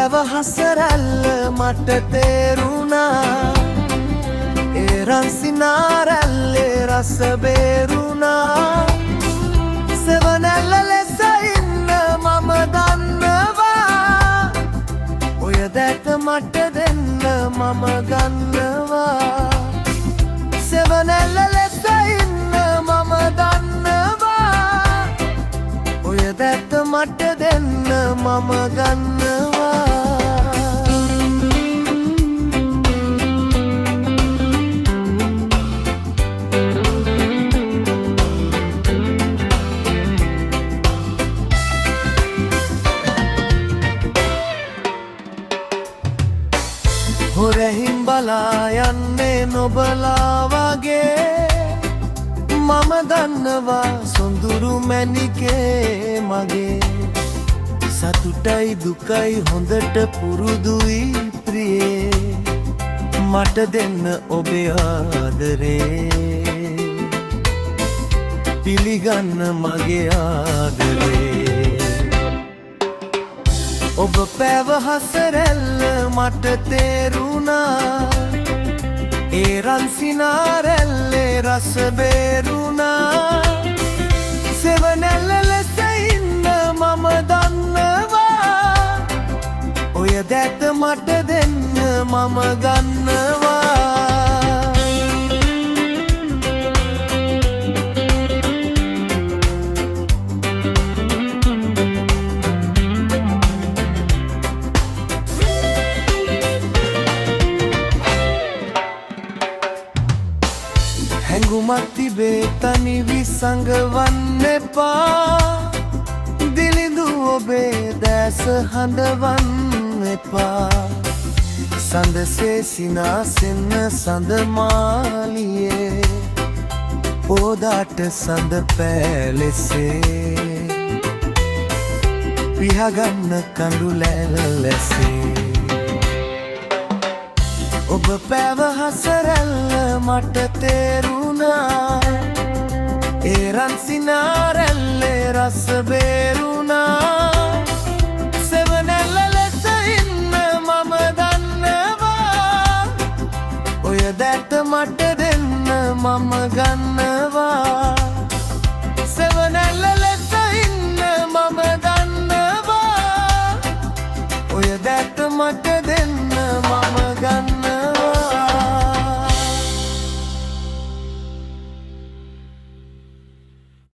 පැව හසරැල්ල මට තේරුණා ඒ රන්සිනාරැල්ලේ රස බේරුණා සෙවනැල්ල ලෙස ඉන්න මම දන්නවා ඔය දැක මට දෙන්න මම ගන්නවා සෙවනැල්ල ලෙස ඉන්න මම දන්නවා ඔය දැක මට දෙන්න මම ගන්නවා හොරහින් බලා යන්නේ නොබලා වගේ මම දන්නවා සොඳුරු මැණිකේ මගේ සතුටයි දුකයි හොඳට පුරුදුයි ප්‍රියේ මට දෙන්න ඔබේ ආදරේ පිළිගන්න මගේ ආදරේ ඔබ පැව හසරැල්ල මට තේරුණා ඒ රන්සිනාරැල්ලේ රස බේරුණා සෙවනැල්ල ලෙස ඉන්න මම දන්නවා ඔය දැක මට දෙන්න මම ගන්නවා හැඟුමක් තිබේ තනි විසඟවන්න එපා දිලිඳු ඔබේ දැස හඬවන්න එපා සඳසේ සිනාසෙන්න සඳ මාලියේ පෝදාට සඳ පෑලෙසේ පිහගන්න කඳු ලෑල ලැසේ ඔබ පැව හසරැල්ල මට තේරුණා ඒ රන්සිනාරැල්ලේ රස බේරුණා සෙවනැල්ල ලෙස ඉන්න මම දන්නවා ඔය දැක මට දෙන්න මම ගන්නවා සෙවනැල්ල ලෙස ඉන්න මම දන්නවා ඔය දැක මට දෙන්න